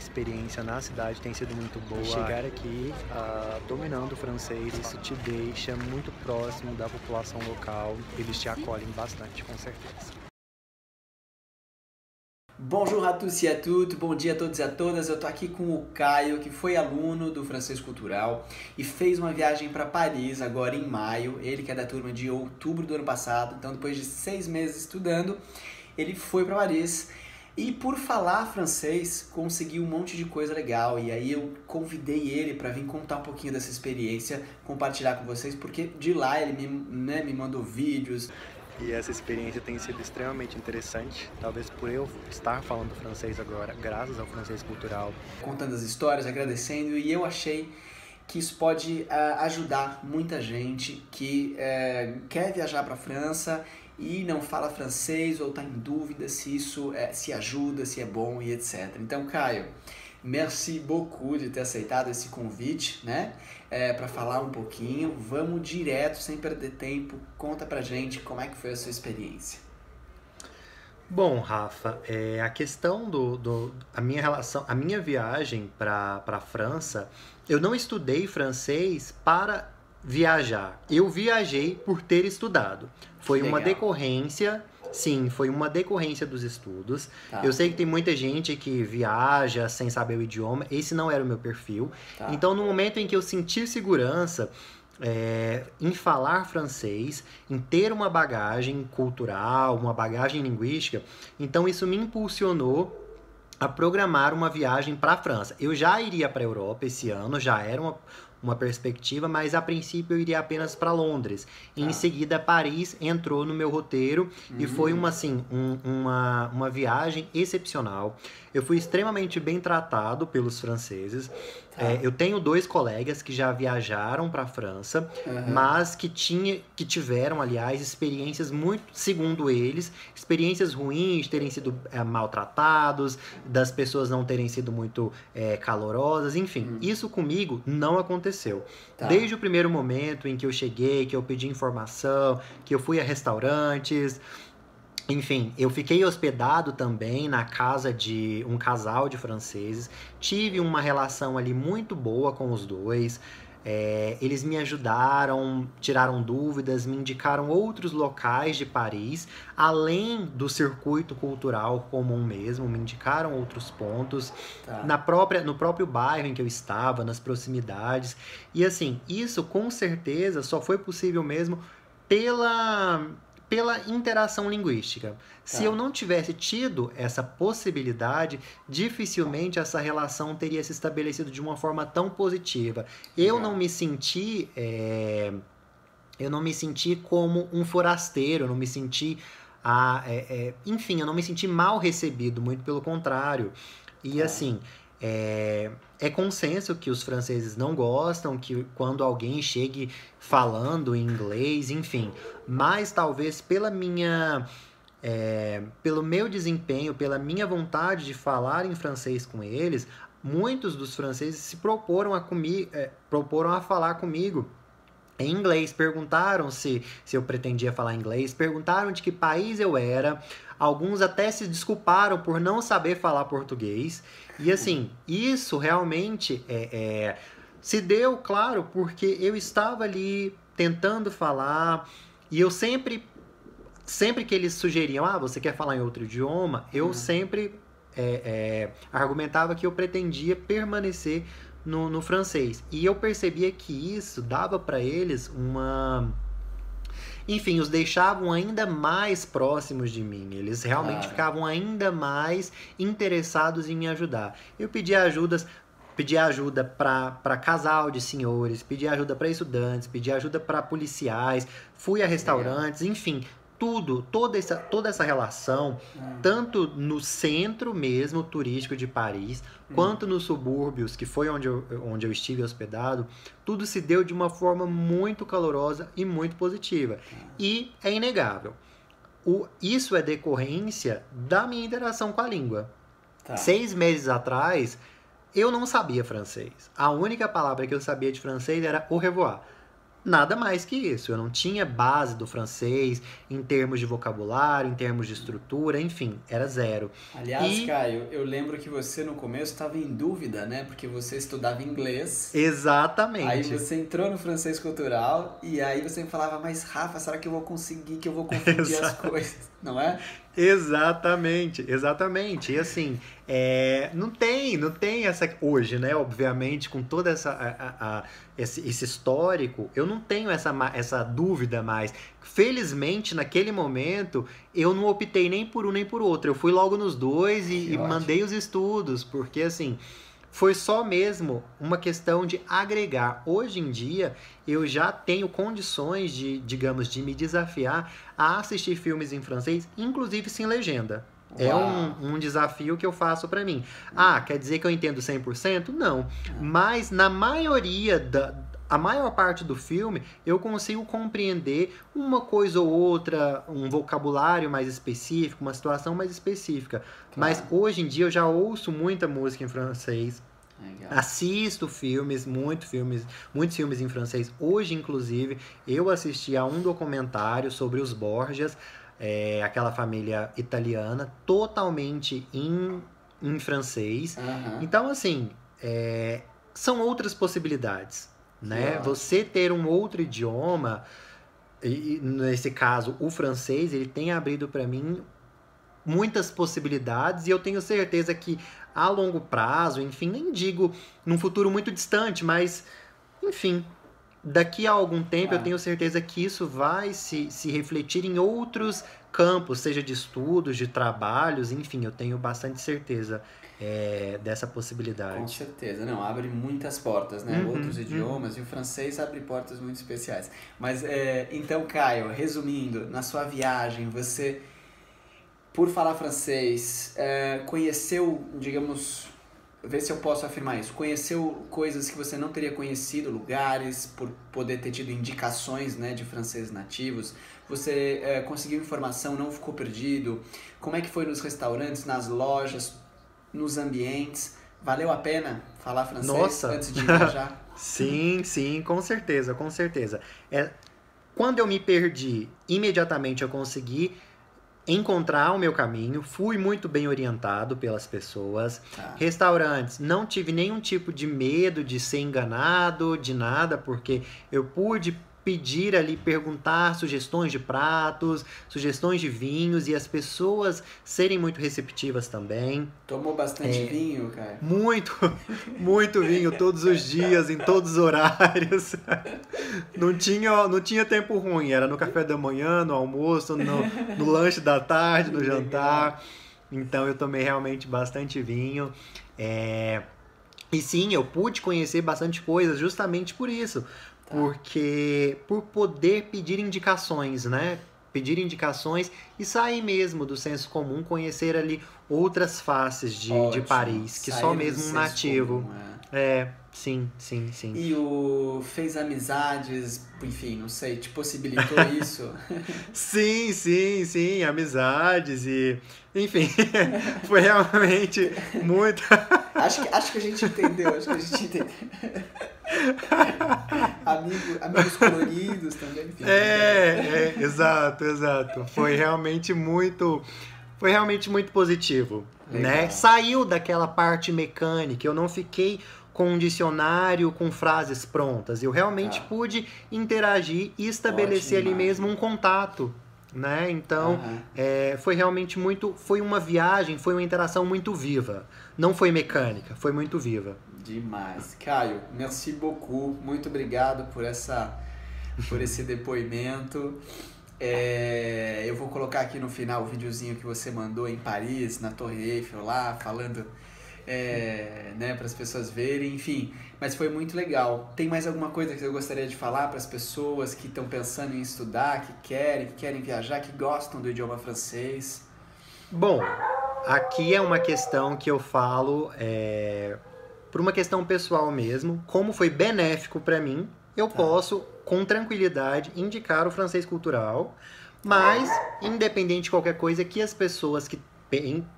experiência na cidade tem sido muito boa. Chegar aqui dominando o francês, isso te deixa muito próximo da população local. Eles te acolhem bastante, com certeza. Bonjour à tous e à toutes, bom dia a todos e a todas. Eu tô aqui com o Caio, que foi aluno do Francês Cultural e fez uma viagem para Paris agora em maio. Ele que é da turma de outubro do ano passado, então depois de 6 meses estudando, ele foi para Paris. E por falar francês, conseguiu um monte de coisa legal. E aí eu convidei ele para vir contar um pouquinho dessa experiência, compartilhar com vocês, porque de lá ele me mandou vídeos. E essa experiência tem sido extremamente interessante, talvez por eu estar falando francês agora, graças ao Francês Cultural. Contando as histórias, agradecendo, e eu achei que isso pode ajudar muita gente que quer viajar para a França e não fala francês ou está em dúvida se isso se ajuda, se é bom e etc. Então, Caio, merci beaucoup de ter aceitado esse convite, né? Para falar um pouquinho. Vamos direto, sem perder tempo. Conta pra gente como é que foi a sua experiência. Bom, Rafa, a questão a minha relação, a minha viagem para a França, eu não estudei francês para viajar. Eu viajei por ter estudado. Foi uma decorrência. Sim, foi uma decorrência dos estudos. Tá. Eu sei que tem muita gente que viaja sem saber o idioma. Esse não era o meu perfil. Tá. Então, no momento em que eu senti segurança em falar francês, em ter uma bagagem cultural, uma bagagem linguística, então isso me impulsionou a programar uma viagem para a França. Eu já iria para a Europa esse ano, já era uma perspectiva, mas a princípio eu iria apenas para Londres. E em seguida, Paris entrou no meu roteiro e foi uma viagem excepcional. Eu fui extremamente bem tratado pelos franceses. Eu tenho 2 colegas que já viajaram para a França, mas que tiveram, aliás, experiências muito, segundo eles, experiências ruins, de terem sido maltratados, das pessoas não terem sido muito calorosas, enfim. Isso comigo não aconteceu. Tá. Desde o primeiro momento em que eu cheguei, que eu pedi informação, que eu fui a restaurantes. Enfim, eu fiquei hospedado também na casa de um casal de franceses. Tive uma relação ali muito boa com os dois. Eles me ajudaram, tiraram dúvidas, me indicaram outros locais de Paris, além do circuito cultural comum mesmo, me indicaram outros pontos, tá. No próprio bairro em que eu estava, nas proximidades. E assim, isso com certeza só foi possível mesmo pela interação linguística. Se eu não tivesse tido essa possibilidade, dificilmente essa relação teria se estabelecido de uma forma tão positiva. Eu não me senti como um forasteiro, eu não me senti enfim, eu não me senti mal recebido, muito pelo contrário. E assim, é consenso que os franceses não gostam que quando alguém chegue falando em inglês, enfim. Mas talvez pelo meu desempenho, pela minha vontade de falar em francês com eles, muitos dos franceses se proporam a falar comigo em inglês. Perguntaram se eu pretendia falar inglês, perguntaram de que país eu era. Alguns até se desculparam por não saber falar português. E assim, isso realmente se deu, claro, porque eu estava ali tentando falar. E eu sempre que eles sugeriam, você quer falar em outro idioma, eu sempre argumentava que eu pretendia permanecer no francês. E eu percebia que isso dava para eles enfim, os deixavam ainda mais próximos de mim. Eles realmente ficavam ainda mais interessados em me ajudar. Eu pedi ajuda para casal de senhores, pedi ajuda para estudantes, pedi ajuda para policiais, fui a restaurantes, enfim, toda essa relação, tanto no centro mesmo turístico de Paris, quanto nos subúrbios, que foi onde eu estive hospedado, tudo se deu de uma forma muito calorosa e muito positiva. E é inegável. Isso é decorrência da minha interação com a língua. 6 meses atrás, eu não sabia francês. A única palavra que eu sabia de francês era au revoir. Nada mais que isso. Eu não tinha base do francês em termos de vocabulário, em termos de estrutura, enfim, era zero. Aliás, E Caio, eu lembro que você no começo estava em dúvida, né? Porque você estudava inglês, aí exatamente, você entrou no francês cultural e aí você me falava, mas Rafa, será que eu vou conseguir, que eu vou confundir as exa- coisas, não é? exatamente, exatamente. E assim, não tem essa hoje, né? Obviamente, com toda esse histórico, eu não tenho essa dúvida mais. Felizmente, naquele momento, eu não optei nem por um nem por outro. Eu fui logo nos dois Que e ótimo. mandei os estudos, porque assim, foi só mesmo uma questão de agregar. Hoje em dia, eu já tenho condições de, digamos, de me desafiar a assistir filmes em francês, inclusive sem legenda. É Uau. um desafio que eu faço pra mim. Ah, quer dizer que eu entendo 100%? Não. Mas na maioria a maior parte do filme eu consigo compreender uma coisa ou outra, um vocabulário mais específico, uma situação mais específica. Mas Claro, hoje em dia eu já ouço muita música em francês, legal. assisto muitos filmes em francês. Hoje, inclusive, eu assisti a um documentário sobre os Borgias, aquela família italiana, totalmente em francês. Aham, Então, assim, são outras possibilidades, que né? ótimo. Você ter um outro idioma, e nesse caso o francês, ele tem abrido para mim muitas possibilidades e eu tenho certeza que a longo prazo, enfim, nem digo num futuro muito distante, mas enfim, daqui a algum tempo eu Ah, tenho certeza que isso vai se refletir em outros campos, seja de estudos, de trabalhos, enfim, eu tenho bastante certeza dessa com possibilidade. certeza. Não, abre muitas portas, né? Outros Uhum, uhum. idiomas e o francês abre portas muito especiais. Mas, então, Caio, resumindo, na sua viagem, você por falar francês, conheceu, digamos, ver se eu posso afirmar isso, conheceu coisas que você não teria conhecido, lugares, por poder ter tido indicações, né, de francês nativos, você conseguiu informação, não ficou perdido, como é que foi nos restaurantes, nas lojas, nos ambientes, valeu a pena falar francês Nossa, antes de viajar? sim, sim, com certeza, com certeza. Quando eu me perdi, imediatamente eu consegui encontrar o meu caminho, fui muito bem orientado pelas pessoas. Tá, Restaurantes, não tive nenhum tipo de medo de ser enganado, de nada, porque eu pude pedir ali, perguntar sugestões de pratos, sugestões de vinhos e as pessoas serem muito receptivas também. tomou bastante vinho, Caio? Muito, muito vinho todos os dias, em todos os horários. Não tinha tempo ruim, era no café da manhã, no almoço, no lanche da tarde, no Legal, jantar. Então eu tomei realmente bastante vinho. É, E sim, eu pude conhecer bastante coisas justamente por isso. tá, Por poder pedir indicações, né? Pedir indicações e sair mesmo do senso comum, conhecer ali outras faces de ótimo, Paris, que só sair do mesmo um senso nativo. comum, é. Sim, sim, sim. E o fez amizades, enfim, não sei, te possibilitou isso? Sim, sim, sim, amizades e. Enfim, foi realmente muito. Acho que a gente entendeu, acho que a gente entendeu. Amigos coloridos também, enfim, brincadeira. Exato, exato. Foi realmente muito positivo, né? Legal, Saiu daquela parte mecânica, eu não fiquei com um dicionário com frases prontas. Eu realmente tá, pude interagir e estabelecer ótima ali mesmo imagem. um contato, né? Então, Aham, foi realmente muito, foi uma viagem, foi uma interação muito viva. Não foi mecânica, foi muito viva. demais. Caio, merci beaucoup, muito obrigado por esse depoimento. Eu vou colocar aqui no final o videozinho que você mandou em Paris, na Torre Eiffel lá, falando, né, para as pessoas verem, enfim. Mas foi muito legal. Tem mais alguma coisa que eu gostaria de falar para as pessoas que estão pensando em estudar, que querem viajar, que gostam do idioma francês? Bom, aqui é uma questão que eu falo por uma questão pessoal mesmo. Como foi benéfico para mim, eu Tá, posso, com tranquilidade, indicar o francês cultural. tá. Mas, independente de qualquer coisa, que as pessoas que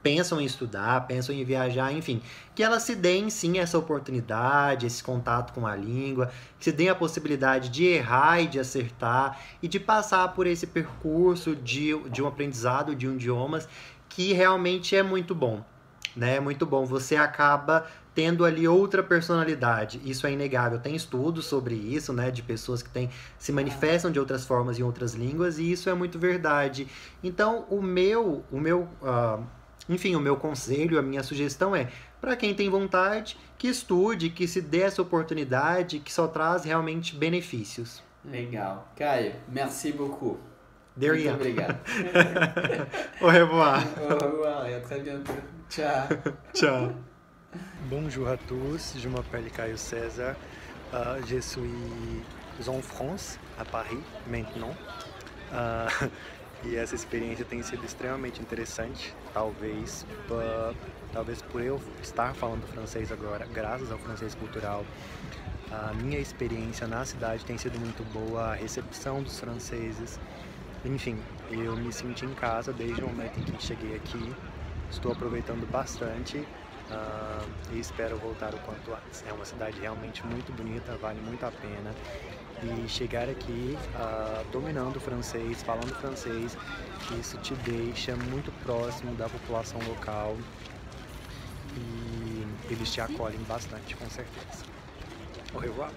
pensam em estudar, pensam em viajar, enfim, que elas se deem sim essa oportunidade, esse contato com a língua, que se deem a possibilidade de errar e de acertar e de passar por esse percurso de um aprendizado de um idiomas que realmente é muito bom, né? É muito bom. Você acaba tendo ali outra personalidade. Isso é inegável. Tem estudos sobre isso, né? De pessoas que se manifestam de outras formas em outras línguas, e isso é muito verdade. Então, enfim, o meu conselho, a minha sugestão é, para quem tem vontade, que estude, que se dê essa oportunidade, que só traz realmente benefícios. Legal. Caio, merci beaucoup. De Muito rien. obrigado. Au revoir. Au revoir et à très bientôt. Tchau. Ciao. Bonjour à tous, je m'appelle Caio César. Je suis en France, à Paris, maintenant. E essa experiência tem sido extremamente interessante, talvez por eu estar falando francês agora, graças ao francês cultural. A minha experiência na cidade tem sido muito boa, a recepção dos franceses. Enfim, eu me senti em casa desde o momento em que cheguei aqui. Estou aproveitando bastante e espero voltar o quanto antes. É uma cidade realmente muito bonita, vale muito a pena. E chegar aqui dominando o francês, falando francês, isso te deixa muito próximo da população local e eles te acolhem bastante, com certeza. Au revoir!